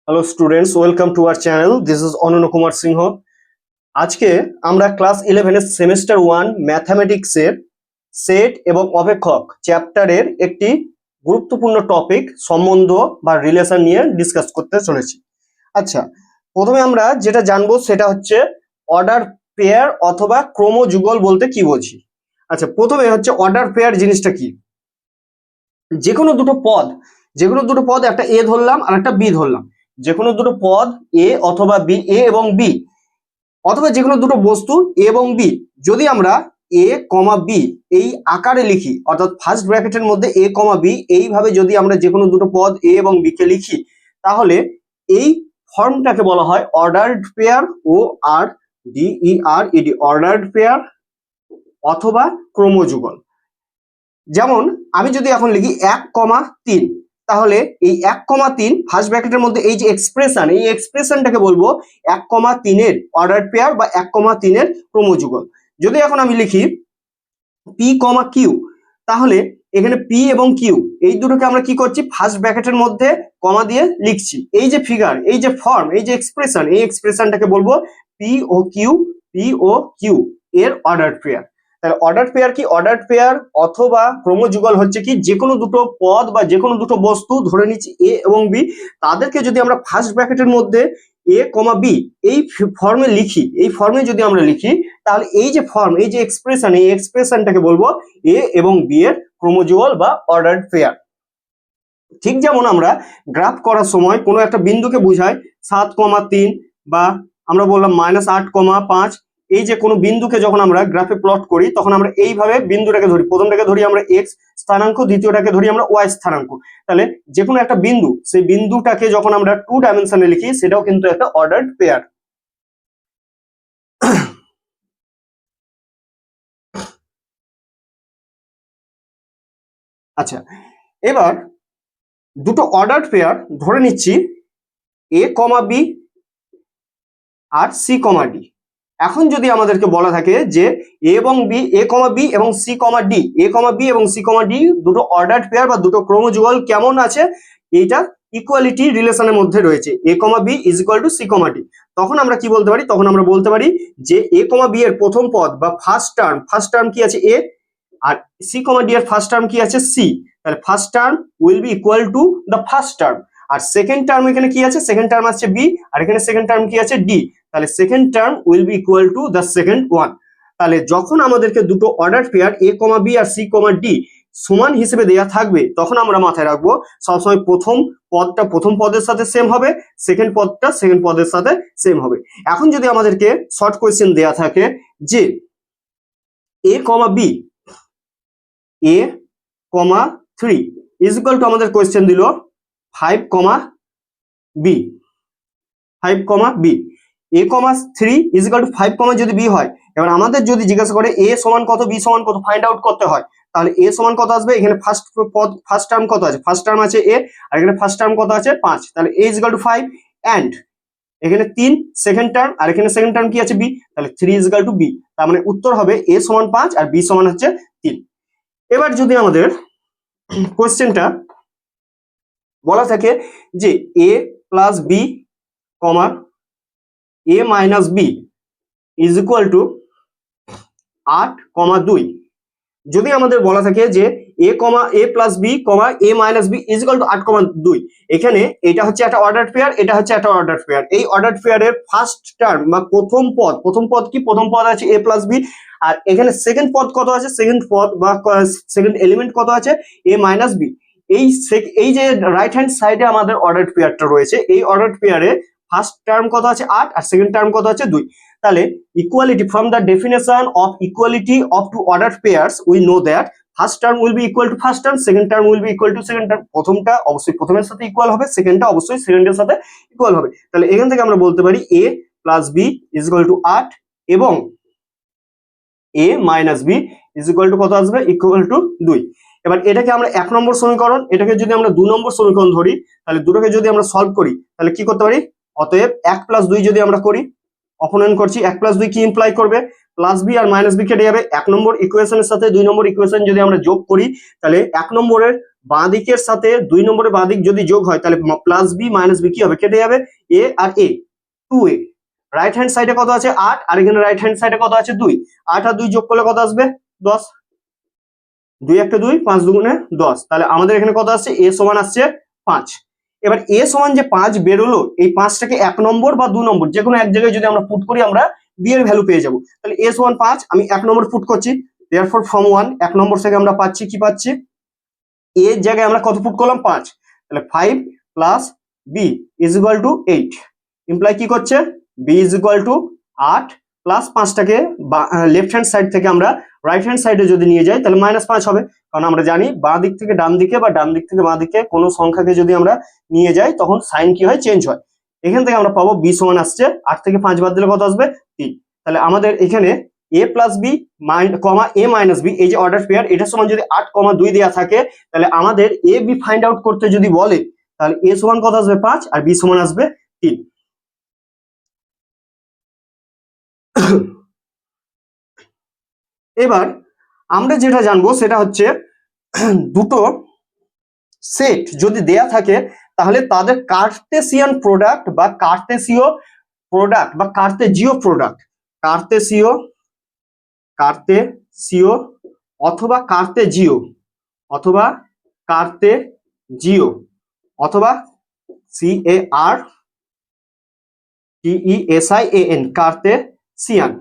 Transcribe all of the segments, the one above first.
Hello students, welcome to our channel. This is অনন্য কুমার সিংহ। আজকে আমরা ক্লাস 11 সেমিস্টার 1 ম্যাথামেটিক্সের সেট এবং অপেক্ষক চ্যাপ্টারের একটি গুরুত্বপূর্ণ টপিক সম্বন্ধ বা রিলেশন নিয়ে ডিসকাস করতে চলেছি। আচ্ছা, প্রথমে আমরা যেটা জানবো সেটা হচ্ছে অর্ডার পেয়ার অথবা ক্রমযুগল বলতে কি বুঝি। আচ্ছা, প্রথমে হচ্ছে অর্ডার পেয়ার জিনিসটা কি। যে কোনো দুটো পদ একটা এ ধরলাম আর একটা বি ধরলাম। যে কোনো দুটো পদ এ অথবা বি, এ এবং বি, অথবা যে কোনো দুটো বস্তু এ এবং বি যদি আমরা এ কমা বি এই আকারে লিখি, অর্থাৎ ফার্স্ট ব্র্যাকেটের মধ্যে এ কমা বি এইভাবে যদি আমরা যে কোনো দুটো পদ এ এবং বি কে লিখি, তাহলে এই ফর্মটাকে বলা হয় অর্ডার্ড পেয়ার, ও আর D E R E D, ordered pair অথবা ক্রমযুগল। যেমন আমি যদি এখন লিখি 1,3, তাহলে এই 1,3 ফার্স্ট ব্র্যাকেটের মধ্যে এই যে এক্সপ্রেশন, এই এক্সপ্রেশনটাকে বলবো 1,3 এর অর্ডার পেয়ার বা 1,3 এর ক্রমযুগল। যদি এখন আমি লিখি পি কমা কিউ, তাহলে এখানে পি এবং কিউ এই দুটোকে আমরা কি করছি, ফার্স্ট ব্র্যাকেটের মধ্যে কমা দিয়ে লিখছি। এই যে ফিগার, এই যে ফর্ম, এই যে এক্সপ্রেশন, এই এক্সপ্রেশনটাকে বলবো পি ও কিউ এর অর্ডার পেয়ার। তাহলে অর্ডার পেয়ার কি, অর্ডার পেয়ার অথবা ক্রমযুগল হচ্ছে কি, যে কোনো দুটো পদ বা যে কোনো দুটো বস্তু ধরে নিচ্ছি এ এবং বি, তাদেরকে যদি আমরা ফার্স্ট ব্র্যাকেটের মধ্যে এ কমা বি এই ফর্মে লিখি, এই ফর্মে যদি আমরা লিখি, তাহলে এই যে ফর্ম, এই যে এক্সপ্রেশন, এই এক্সপ্রেশনটাকে বলবো এ এবং বি এর ক্রমযুগল বা অর্ডার্ড পেয়ার। ঠিক যেমন আমরা গ্রাফ করার সময় কোনো একটা বিন্দুকে বোঝায় 7,3 বা আমরা বললাম -8,5, এই যে কোনো বিন্দুকে যখন আমরা গ্রাফে প্লট করি তখন আমরা এইভাবে বিন্দুটাকে ধরি, প্রথমটাকে ধরি আমরা এক্স স্থানাঙ্ক, দ্বিতীয়টাকে ধরি আমরা ওয়াই স্থানাঙ্ক। তাহলে যে কোনো একটা বিন্দু, সেই বিন্দুটাকে যখন আমরা 2 ডাইমেনশনে লিখি সেটাও কিন্তু একটা অর্ডার্ড পেয়ার। আচ্ছা, এবার দুটো অর্ডার্ড পেয়ার ধরে নিচ্ছি এ কমা বি আর সি কমা ডি। এখন যদি আমাদেরকে বলা থাকে যে এ এবং বি, এ কমা বি এবং সি কমা ডি, এ কমা বি এবং সি কমা ডি দুটো অর্ডার্ড পেয়ার বা দুটো ক্রমযুগল কেমন আছে, এইটা ইকুয়ালিটি রিলেশনের মধ্যে রয়েছে, A comma B is equal to C comma D. তখন আমরা কি বলতে পারি, তখন আমরা বলতে পারি যে এ কমা বি এর প্রথম পদ বা ফার্স্ট টার্ম কি আছে এ, আর সি কমা ডি এর ফার্স্ট টার্ম কি আছে সি। তাহলে first term will be equal to the first term, আর সেকেন্ড টার্ম এখানে কি আছে, সেকেন্ড টার্ম আছে বি, আর এখানে সেকেন্ড টার্ম কি আছে ডি। তাহলে second term will be equal to the second one. তাহলে যখন আমাদেরকে দুটো order pair A comma B আর সি কমা ডি সমান হিসেবে দেওয়া থাকবে, তখন আমরা মাথায় রাখবো সবসময় প্রথম পদটা প্রথম পদের সাথে সেম হবে, সেকেন্ড পদটা সেকেন্ড পদের সাথে সেম হবে। এখন যদি আমাদেরকে শর্ট কোয়েশ্চেন দেওয়া থাকে যে A comma B, A comma 3 is equal to, আমাদের কোয়েশ্চেন দিল 5 comma B, 5 comma B, A comma 3 is equal to 5 comma যদি বি হয়, এবার আমাদের যদি জিজ্ঞাসা করে এ সমান কত বি সমান কত ফাইন্ড আউট করতে হয়, তাহলে এ সমান কত আসবে, এখানে ফার্স্ট টার্ম কত আছে, ফার্স্ট টার্ম আছে এ, আর এখানে ফার্স্ট টার্ম কত আছে 5, তাহলে এ ইজ ইকুয়াল টু 5 এন্ড এখানে 3 সেকেন্ড টার্ম, আর এখানে সেকেন্ড টার্ম কি আছে বি, তাহলে 3 ইজ ইকুয়াল টু বি। তার মানে উত্তর হবে এ সমান 5 আর বি সমান হচ্ছে 3। এবার যদি আমাদের কোয়েশ্চেনটা বলা থাকে যে A plus B comma A minus B is equal to 8,2, যদি আমাদের বলা থাকে যে A plus B comma A minus B is equal to 8,2, এখানে এটা হচ্ছে একটা অর্ডার পেয়ার, এটা হচ্ছে একটা অর্ডার পেয়ার। এই অর্ডার পেয়ারের ফার্স্ট টার্ম বা প্রথম পদ কি, প্রথম পদ আছে এ প্লাস বি, আর এখানে সেকেন্ড পদ কত আছে, সেকেন্ড পদ বা সেকেন্ড এলিমেন্ট কত আছে এ মাইনাস বি। এই যে রাইট হ্যান্ড সাইডে আমাদের অর্ডার পেয়ারটা রয়েছে, এই অর্ডার পেয়ারে ফার্স্ট টার্ম কত আছে 8 আর সেকেন্ড টার্ম কত আছে 2। তাহলে equality, from the definition of equality of two order pairs we know that first term will be equal to first term, second term will be equal to second term. প্রথমটা অবশ্যই প্রথমের সাথে equal হবে, সেকেন্ডটা অবশ্যই সেকেন্ডের সাথে ইকুয়াল হবে। তাহলে এখান থেকে আমরা বলতে পারি A plus B is equal to 8 এবং A minus B is equal to কত আসবে, ইকুয়াল টু 2। এবার এটাকে আমরা 1 নম্বর সমীকরণ, এটাকে যদি আমরা 2 নম্বর সমীকরণ ধরি, তাহলে দুটোকে যদি আমরা সলভ করি তাহলে কি করতে পারি, অতএব 1 প্লাস 2 যদি আমরা করি, অপনয়ন করছি 1 প্লাস 2 কি ইমপ্লাই করবে, প্লাস বি আর মাইনাস বি কেটে যাবে। 1 নম্বর ইকুয়েশনের সাথে 2 নম্বর ইকুয়েশন যদি আমরা যোগ করি, তাহলে 1 নম্বরের বাঁ দিকের সাথে 2 নম্বরের বাঁ দিক যদি যোগ হয় তাহলে প্লাস বি মাইনাস বি কি হবে, কেটে যাবে, এ আর এ 2a। রাইট হ্যান্ড সাইডে কত আছে 8, আর এখানে রাইট হ্যান্ড সাইডে কত আছে 2। 8 আর 2 যোগ করলে কত আসবে 10, 2 একটা 2, 5 দুগুণে 10। তাহলে আমাদের এখানে কত আসছে, এ সমান আসছে 5। এবার এ সমান যে 5 বেরোলো, এই 5টাকে 1 নম্বর বা 2 নম্বর যে কোনো এক জায়গায় যদি আমরা পুট করি আমরা বি এর ভ্যালু পেয়ে যাব। তাহলে এ সমান 5, আমি 1 নম্বর পুট করছি, therefore from 1 1 নম্বর থেকে আমরা পাচ্ছি কি পাচ্ছি, এ এর জায়গায় আমরা কত পুট করলাম 5, তাহলে 5 plus B is equal to 8, imply কি করছে B is equal to 8 plus 5টাকে লেফট হ্যান্ড সাইড থেকে আমরা রাইট হ্যান্ড সাইডে যদি নিয়ে যাই তাহলে -5 হবে, কারণ আমরা জানি বাঁ দিক থেকে ডান দিকে বা ডান দিক থেকে বাঁ দিকে কোনো সংখ্যাকে যদি আমরা নিয়ে যাই তখন সাইন কি হয়, চেঞ্জ হয়। এখান থেকে আমরা পাবো বি সমান আসছে 8 থেকে 5 বাদ দিলে কত আসবে 3। তাহলে আমাদের এখানে এ plus B comma A minus B, এই যে অর্ডার পেয়ার, এটা সমান যদি 8,2 দেওয়া থাকে তাহলে আমাদের এ বি ফাইন্ড আউট করতে যদি বলে তাহলে এ সমান কত আসবে 5 আর বি সমান আসবে 3। এবার আমরা যেটা জানবো সেটা হচ্ছে দুটো সেট যদি দেয়া থাকে তাহলে তাদের কার্টেসিয়ান প্রোডাক্ট বা কার্টেসীয় প্রোডাক্ট বা কার্তেজীয় প্রোডাক্ট, কার্তেসীয় অথবা কার্তেজীয় অথবা কার্তেজীয় অথবা CARTESIAN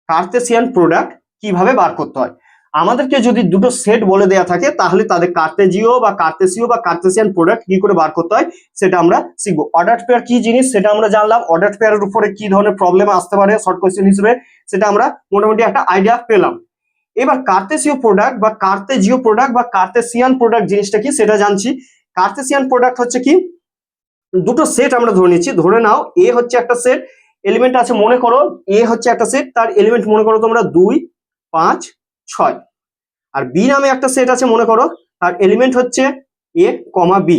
কার্তেসিয়ান প্রোডাক্ট কিভাবে বার করতে হয়। আমাদেরকে যদি দুটো সেট বলে দেয়া থাকে তাহলে তাদের কার্তেজীয় বা কার্তেসীয় বা কার্তেসিয়ান প্রোডাক্ট কি করে বার করতে হয় সেটা আমরা শিখবো। অর্ডার পেয়ার কি জিনিস সেটা আমরা জানলাম, অর্ডার পেয়ারের উপরে কি ধরনের প্রবলেম আসতে পারে শর্ট কোশ্চেন হিসেবে সেটা আমরা মোটামুটি একটা আইডিয়া পেলাম। এবার কার্তেসীয় প্রোডাক্ট বা কার্তেজীয় প্রোডাক্ট বা কার্তেসিয়ান প্রোডাক্ট জিনিসটা কি সেটা জানছি। কার্তেসিয়ান প্রোডাক্ট হচ্ছে কি, দুটো সেট আমরা ধরে নিচ্ছি, ধরে নাও এ হচ্ছে একটা সেট, এলিমেন্ট আছে মনে করো এ হচ্ছে একটা সেট, তার এলিমেন্ট মনে করো তোমরা 2 5 6, আর বি নামে একটা সেট আছে মনে করো তার এলিমেন্ট হচ্ছে এ কমা বি,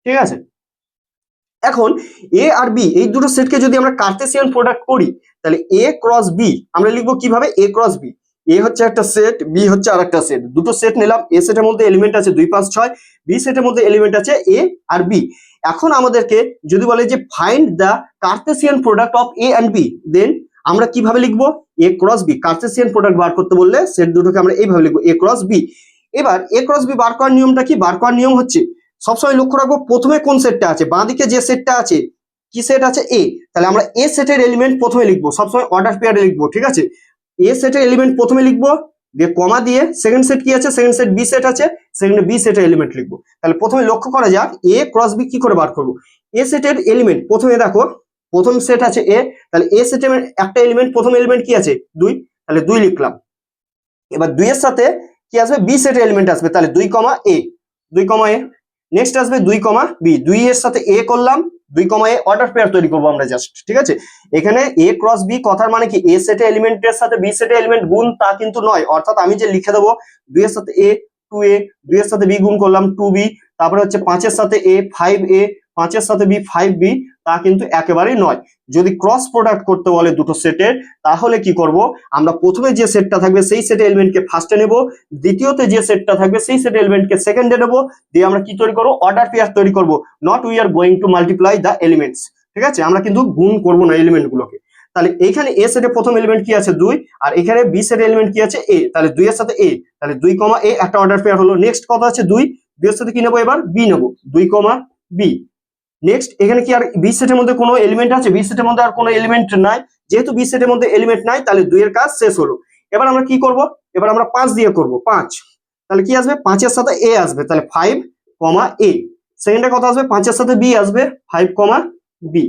ঠিক আছে। এখন এ আর বি এই দুটো সেটকে যদি আমরা কার্তেসিয়ান প্রোডাক্ট করি তাহলে এ ক্রস বি আমরা লিখবো কিভাবে, এ ক্রস বি, এ হচ্ছে একটা সেট বি হচ্ছে আরেকটা সেট, দুটো সেট নিলাম, এ সেটের মধ্যে এলিমেন্ট আছে 2 5 6, বি সেটের মধ্যে এলিমেন্ট আছে এ আর বি। এখন আমাদেরকে যদি বলে যে find the Cartesian product of A and B, then আমরা কিভাবে লিখবো, A cross B, Cartesian product বার করতে বললে সেট দুটোকে আমরা এইভাবে লিখবো এ ক্রস বি। এবার এ ক্রস বি বার করার নিয়মটা কি, বার করার নিয়ম হচ্ছে সবসময় লক্ষ্য রাখবো প্রথমে কোন সেটটা আছে, বাঁদিকে যে সেটটা আছে কি সেট আছে এ, তাহলে আমরা এ সেটের এলিমেন্ট প্রথমে লিখবো, সবসময় অর্ডার পেয়ারে লিখবো, ঠিক আছে। এ সেটের এলিমেন্ট প্রথমে লিখবো, দিয়ে কমা দিয়ে সেকেন্ড সেট কি আছে, সেকেন্ড সেট বি সেট আছে, সেকেন্ডে বি সেটের এলিমেন্ট লিখবো। তাহলে প্রথমে লক্ষ্য করা যাক এ ক্রস বি কি করে বার করবো। এ সেটের এলিমেন্ট প্রথমে দেখো, প্রথম সেট আছে এ, তাহলে এ সেটের একটা এলিমেন্ট, প্রথম এলিমেন্ট কি আছে 2, তাহলে 2 লিখলাম। এবার 2 এর সাথে কি আসবে, বি সেটের এলিমেন্ট আসবে, তাহলে 2 কমা এ, 2 কমা এ। নেক্সট আসবে 2 কমা বি, 2 এর সাথে এ করলাম, 2 কমা এ, অর্ডার পেয়ার তৈরি করবো আমরা জাস্ট, ঠিক আছে। এখানে এ ক্রস বি কথার মানে কি এ সেটের এলিমেন্টের সাথে বি সেটের এলিমেন্ট গুণ তা কিন্তু নয়, অর্থাৎ আমি যে লিখে দেবো 2 এর সাথে এ 2a, 2 এর সাথে বি গুণ করলাম 2b, তারপরে হচ্ছে 5 এর সাথে এ 5a, 5 এর সাথে বি 5b, তা কিন্তু একেবারেই নয়। যদি ক্রস প্রোডাক্ট করতে বলে দুটো সেটের তাহলে কি করব, আমরা প্রথমে যে সেটটা থাকবে সেই সেটের এলিমেন্টকে ফার্স্টে নেব, দ্বিতীয়তে যে সেটটা থাকবে সেই সেটের এলিমেন্টকে সেকেন্ডে নেব, দিয়ে আমরা কি তৈরি করব, অর্ডার পেয়ার তৈরি করব। Not we are going to multiply the elements, ঠিক আছে, আমরা কিন্তু গুণ করব না এলিমেন্ট গুলোকে। তাহলে এইখানে এ সেটের প্রথম এলিমেন্ট কি আছে 2, আর এখানে বি সেটের এলিমেন্ট কি আছে এ, তাহলে 2 এর সাথে এ, তাহলে 2 কমা এ একটা অর্ডার পেয়ার হলো। নেক্সট কত আছে 2, 2 এর সাথে কি নেব এবার বি নেব, 2 কমা বি। নেক্সট এখানে কি আর বি সেটের মধ্যে কোনো এলিমেন্ট আছে, বি সেটের মধ্যে আর কোনো এলিমেন্ট নাই, যেহেতু বি সেটের মধ্যে এলিমেন্ট নাই তাহলে 2 এর কাজ শেষ হলো। এবার আমরা কি করব, এবার আমরা 5 দিয়ে করব 5, তাহলে কি আসবে 5 এর সাথে এ আসবে, তাহলে 5 কমা এ। সেকেন্ডে কত আসবে 5 এর সাথে বি আসবে 5 কমা বি।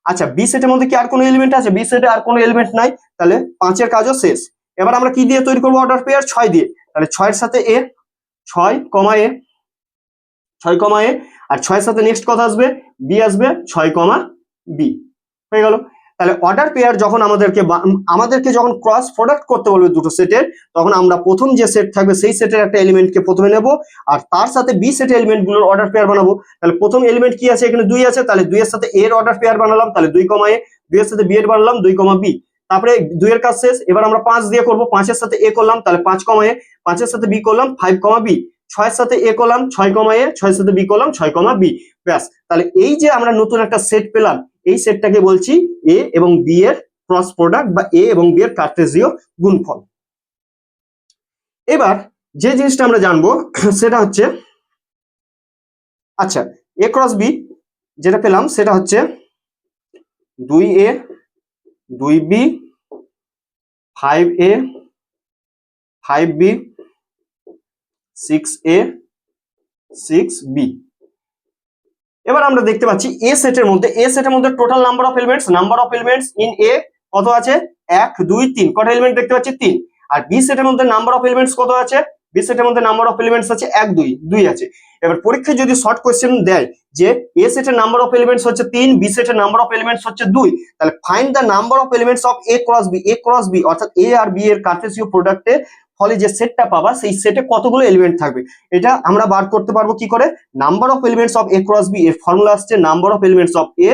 আচ্ছা বি সেটের মধ্যে কি আর কোনো এলিমেন্ট আছে, বি সেটে আর কোনো এলিমেন্ট নাই, তাহলে 5 এর কাজও শেষ। এবার আমরা কি দিয়ে তৈরি করব অর্ডার পেয়ার, 6 দিয়ে, তাহলে 6 এর সাথে এ 6 কমা এ, 6 কমা এ, আর 6 এর সাথে নেক্সট কথা আসবে বি আসবে 6 কমা বি, হয়ে গেল। তাহলে অর্ডার পেয়ার যখন আমাদেরকে যখন ক্রস প্রোডাক্ট করতে বলবে দুটো সেটের, তখন আমরা প্রথম যে সেট থাকবে সেই সেটের একটা এলিমেন্টকে প্রথমে নেব, আর তার সাথে বি সেটের এলিমেন্ট গুলোর অর্ডার পেয়ার বানাবো। তাহলে প্রথম এলিমেন্ট কি আছে, এখানে 2 আছে, তাহলে 2 এর সাথে এর অর্ডার পেয়ার বানালাম, তাহলে 2 কমা এ, 2 এর সাথে বি এর বানালাম 2 কমা বি, তারপরে 2 এর কাজ শেষ। এবার আমরা 5 দিয়ে করব, 5 এর সাথে এ করলাম, তাহলে 5 কমা এ, 5 এর সাথে বি করলাম 5 কমা বি, 6 এর সাথে a কলাম 6 কমা a, 6 এর সাথে b কলাম 6 কমা b, ব্যাস। তাহলে এই যে আমরা নতুন একটা সেট পেলাম, এই সেটটাকে বলছি a এবং b এর ক্রস প্রোডাক্ট বা a এবং b এর কার্টেসীয় গুণফল। এবার যে জিনিসটা আমরা জানবো সেটা হচ্ছে, আচ্ছা, a ক্রস b যেটা পেলাম সেটা হচ্ছে 2a 2b 5a 5b 6a 6b। এবার আমরা দেখতে পাচ্ছি এ সেটের মধ্যে total number of elements in a কত আছে, 1 2 3, কত এলিমেন্ট দেখতে পাচ্ছি 3। আর বি সেটের মধ্যে নাম্বার অফ এলিমেন্টস কত আছে, বি সেটের মধ্যে নাম্বার অফ এলিমেন্টস আছে 1 2 2 আছে। এবার পরীক্ষায় যদি শর্ট কোশ্চেন দেয় যে এ সেটের নাম্বার অফ এলিমেন্টস হচ্ছে 3, বি সেটের নাম্বার অফ এলিমেন্টস হচ্ছে 2, তাহলে find the number of elements of A cross B, অর্থাৎ এ আর বি এর কার্টেসীয় প্রোডাক্টে ফলে যে সেটটা পাবা সেই সেটে কতগুলো এলিমেন্ট থাকবে। এটা আমরা বার করতে পারবো কি করে, number of elements of A cross B এর ফর্মুলা আসছে number of elements of A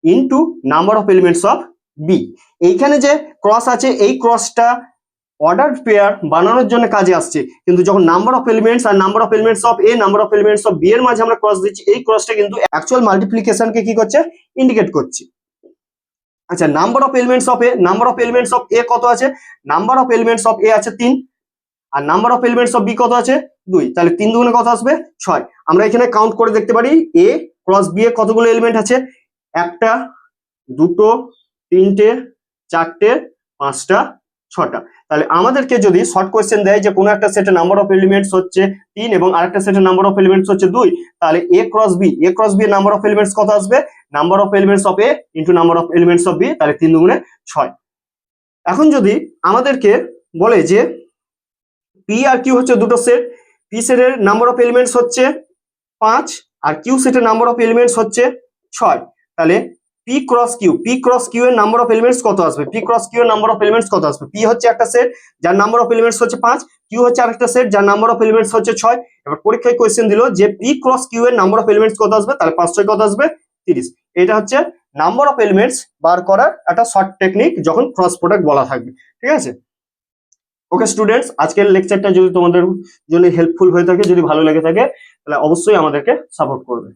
into number of elements of B. এইখানে যে ক্রস আছে এই ক্রসটা অর্ডার পেয়ার বানানোর জন্য কাজে আসছে, কিন্তু যখন নাম্বার অফ এলিমেন্টস আর number of elements of A number of elements of B এর মাঝে আমরা ক্রস দিচ্ছি, এই ক্রসটা কিন্তু অ্যাকচুয়াল মাল্টিপ্লিকেশনকে কি করছে, ইন্ডিকেট করছে। আচ্ছা, number of elements of A কত আছে, number of elements of A আছে 3, আর number of elements of B কত আছে 2, তাহলে 3 দুগুণে কত আসবে 6। আমরা এখানে কাউন্ট করে দেখতে পারি এ ক্রস বি এ কতগুলো এলিমেন্ট আছে, 1টা 2টো 3টে 4টে 5টা 6টা। তাহলে আমাদেরকে যদি শর্ট কোশ্চেন দেয় যে কোনো একটা সেটের নাম্বার অফ এলিমেন্টস হচ্ছে 3 এবং আরেকটা সেটের নাম্বার অফ এলিমেন্টস হচ্ছে 2, তাহলে এ ক্রস বি এর নাম্বার অফ এলিমেন্টস কত আসবে, number of elements of A into number of elements of B, তাহলে 3 দুগুণে 6। এখন যদি আমাদেরকে বলে যে পি আর কিউ হচ্ছে দুটো সেট, পি সেটের নাম্বার অফ এলিমেন্টস হচ্ছে 5 আর কিউ সেটের নাম্বার অফ এলিমেন্টস হচ্ছে 6, তাহলে পি ক্রস কিউ এর নাম্বার অফ এলিমেন্টস কত আসবে, পি হচ্ছে একটা সেট যার নাম্বার অফ এলিমেন্টস হচ্ছে 5, কিউ হচ্ছে আরেকটা সেট যার নাম্বার অফ এলিমেন্টস হচ্ছে 6। এবার পরীক্ষায় কোশ্চেন দিল যে পি ক্রস কিউ এর নাম্বার অফ এলিমেন্টস কত আসবে, তাহলে 5 6 কত আসবে 30। এটা হচ্ছে নাম্বার অফ এলিমেন্টস বার করার একটা শর্ট টেকনিক যখন ক্রস প্রোডাক্ট বলা থাকবে, ঠিক আছে। ওকে স্টুডেন্টস, আজকের লেকচারটা যদি তোমাদের জন্য হেল্পফুল হয়ে থাকে, যদি ভালো লেগে থাকে, তাহলে অবশ্যই আমাদেরকে সাপোর্ট করবে।